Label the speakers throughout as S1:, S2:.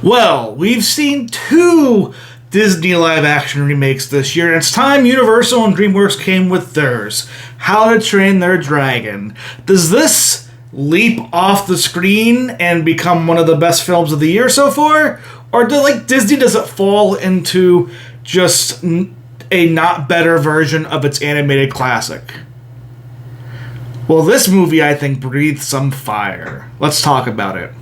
S1: Well, we've seen two Disney live action remakes this year, and it's time Universal and Greenworks came with theirs. How to Train Their Dragon. Does this leap off the screen and become one of the best films of the year so far? Or does it fall into just a not better version of its animated classic? Well, this movie, I think, breathed some fire. Let's talk about it.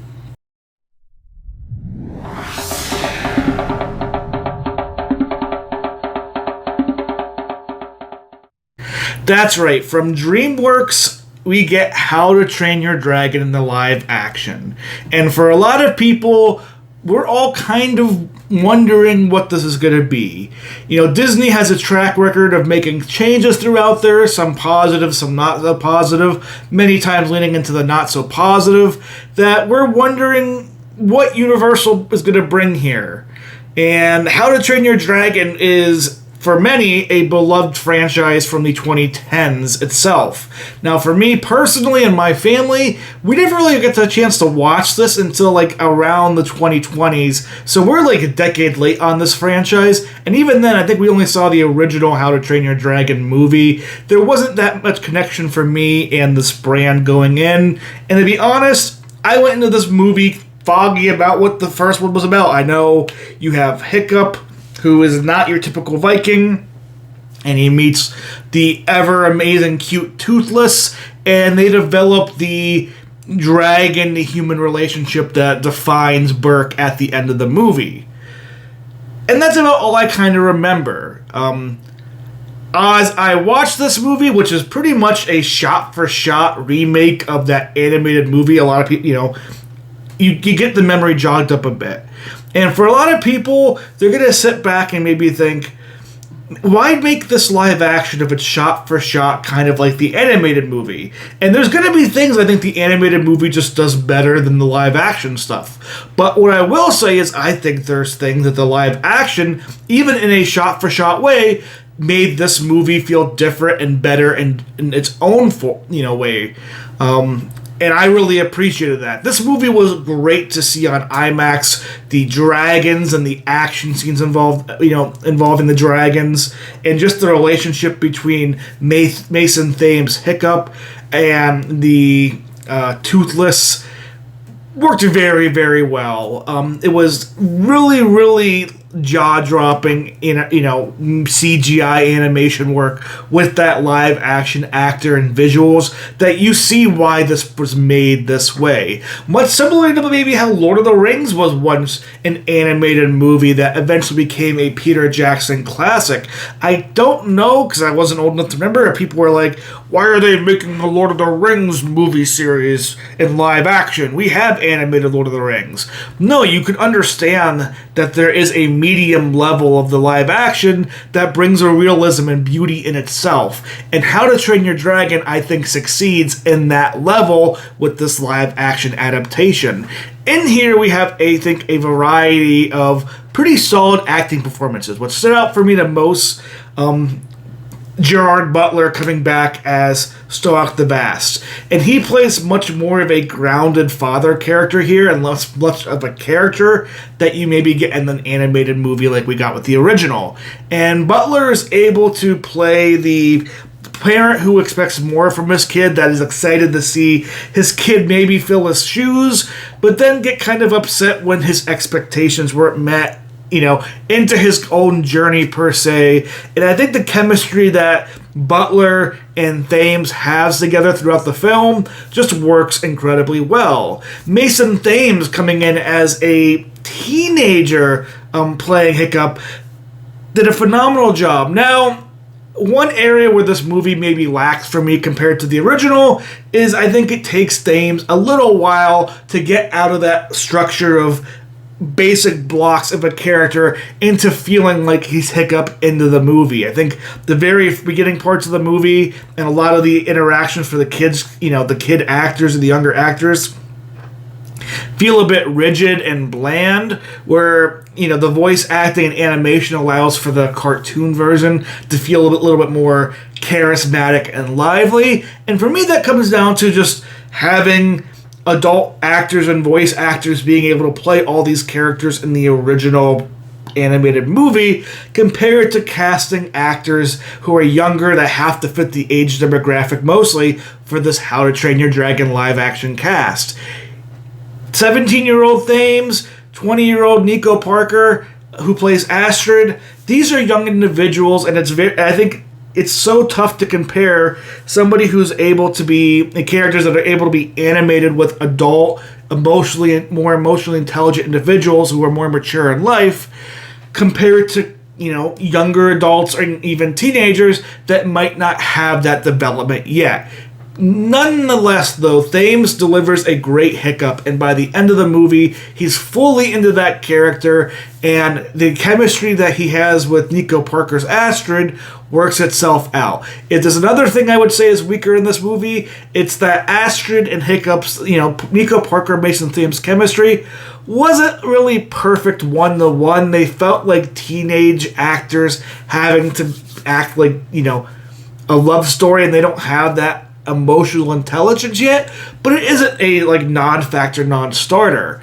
S1: That's right, from DreamWorks, we get How to Train Your Dragon in the live action. And for a lot of people, we're all kind of wondering what this is going to be. You know, Disney has a track record of making changes throughout there, some positive, some not so positive, many times leaning into the not so positive, that we're wondering what Universal is going to bring here. And How to Train Your Dragon is, for many, a beloved franchise from the 2010s itself. Now, for me personally and my family, we didn't really get the chance to watch this until around the 2020s, so we're a decade late on this franchise, and even then, I think we only saw the original How to Train Your Dragon movie. There wasn't that much connection for me and this brand going in, and to be honest, I went into this movie foggy about what the first one was about. I know you have Hiccup, who is not your typical Viking, and he meets the ever-amazing cute Toothless, and they develop the dragon-to-human relationship that defines Burke at the end of the movie. And that's about all I kind of remember. As I watched this movie, which is pretty much a shot-for-shot remake of that animated movie, a lot of people, you get the memory jogged up a bit. And for a lot of people, they're going to sit back and maybe think, why make this live action if it's shot for shot, kind of like the animated movie? And there's going to be things I think the animated movie just does better than the live action stuff. But what I will say is I think there's things that the live action, even in a shot for shot way, made this movie feel different and better in its own way. And I really appreciated that. This movie was great to see on IMAX. The dragons and the action scenes involving the dragons, and just the relationship between Mason Thames' Hiccup and the Toothless worked very, very well. It was really, really jaw-dropping in CGI animation work with that live action actor and visuals that you see why this was made this way. Much similar to maybe how Lord of the Rings was once an animated movie that eventually became a Peter Jackson classic. I don't know, because I wasn't old enough to remember, if people were like, why are they making the Lord of the Rings movie series in live action? We have animated Lord of the Rings. No, you can understand that there is a medium level of the live action that brings a realism and beauty in itself. And How to Train Your Dragon, I think, succeeds in that level with this live action adaptation. In here, we have, I think, a variety of pretty solid acting performances. What stood out for me the most, Gerard Butler coming back as Stoic the Vast. And he plays much more of a grounded father character here and less much of a character that you maybe get in an animated movie like we got with the original. And Butler is able to play the parent who expects more from his kid, that is excited to see his kid maybe fill his shoes, but then get kind of upset when his expectations weren't met, into his own journey per se. And I think the chemistry that Butler and Thames has together throughout the film just works incredibly well. Mason Thames coming in as a teenager playing Hiccup did a phenomenal job. Now, one area where this movie maybe lacks for me compared to the original is I think it takes Thames a little while to get out of that structure of basic blocks of a character into feeling like he's Hiccup into the movie. I think the very beginning parts of the movie and a lot of the interactions for the kids, the kid actors and the younger actors feel a bit rigid and bland, where the voice acting and animation allows for the cartoon version to feel a little bit more charismatic and lively. And for me, that comes down to just having adult actors and voice actors being able to play all these characters in the original animated movie compared to casting actors who are younger that have to fit the age demographic mostly for this How to Train Your Dragon live action cast. 17-year-old Thames, 20-year-old Nico Parker, who plays Astrid. These are young individuals, and I think it's so tough to compare somebody who's able to be the characters that are able to be animated with adult, more emotionally intelligent individuals who are more mature in life, compared to younger adults or even teenagers that might not have that development yet. Nonetheless, though, Thames delivers a great Hiccup, and by the end of the movie, he's fully into that character, and the chemistry that he has with Nico Parker's Astrid works itself out. If there's another thing I would say is weaker in this movie, it's that Astrid and Hiccup's, Nico Parker, Mason Thames chemistry wasn't really perfect one-to-one. They felt like teenage actors having to act like, a love story, and they don't have that emotional intelligence yet, but it isn't a non-factor, non-starter.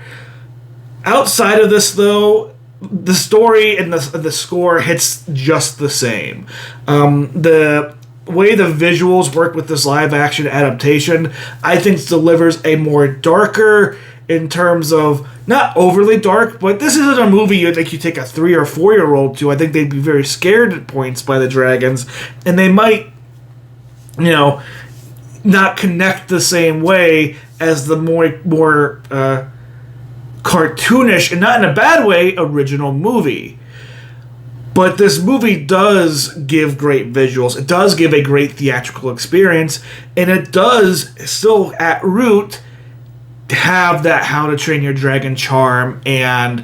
S1: Outside of this, though, the story and the score hits just the same. The way the visuals work with this live action adaptation, I think, delivers a more darker, in terms of not overly dark, but this isn't a movie you think you take a 3 or 4-year-old to. I think they'd be very scared at points by the dragons, and they might, not connect the same way as the more cartoonish, and not in a bad way, original movie. But this movie does give great visuals. It does give a great theatrical experience, and it does still at root have that How to Train Your Dragon charm, and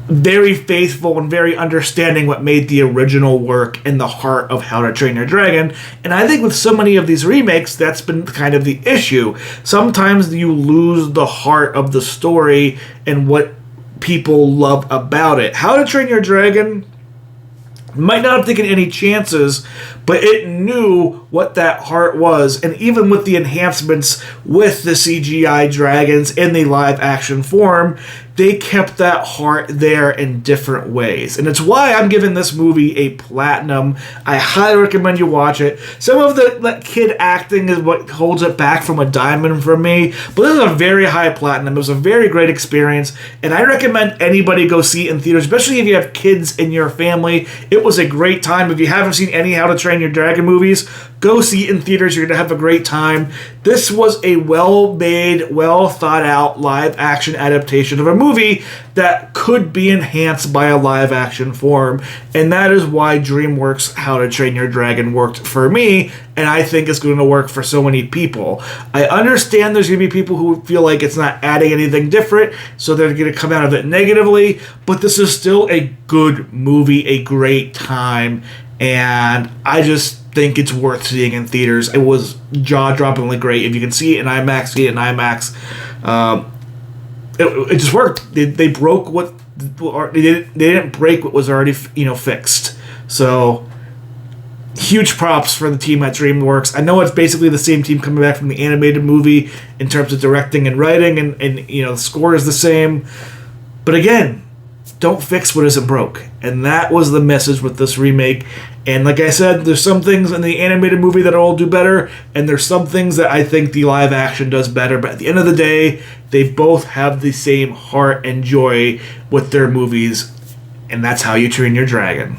S1: very faithful and very understanding what made the original work in the heart of How to Train Your Dragon. And I think with so many of these remakes, that's been kind of the issue. Sometimes you lose the heart of the story and what people love about it. How to Train Your Dragon might not have taken any chances, but it knew what that heart was, and even with the enhancements with the CGI dragons in the live action form, they kept that heart there in different ways. And it's why I'm giving this movie a platinum. I highly recommend you watch it. Some of the kid acting is what holds it back from a diamond for me, but this is a very high platinum. It was a very great experience, and I recommend anybody go see it in theaters, especially if you have kids in your family. It was a great time. If you haven't seen any How to Train Your Dragon movies, go see it in theaters. You're going to have a great time. This was a well-made, well-thought-out live-action adaptation of a movie that could be enhanced by a live-action form, and that is why DreamWorks' How to Train Your Dragon worked for me, and I think it's going to work for so many people. I understand there's going to be people who feel like it's not adding anything different, so they're going to come out of it negatively, but this is still a good movie, a great time, and I just think it's worth seeing in theaters. It was jaw-droppingly great. If you can see it in IMAX, see it in IMAX. It just worked. They broke what they didn't break what was already fixed. So huge props for the team at DreamWorks. I know it's basically the same team coming back from the animated movie in terms of directing and writing, and the score is the same. But again, don't fix what isn't broke. And that was the message with this remake. And like I said, there's some things in the animated movie that will do better, and there's some things that I think the live action does better. But at the end of the day, they both have the same heart and joy with their movies, and that's How You Train Your Dragon.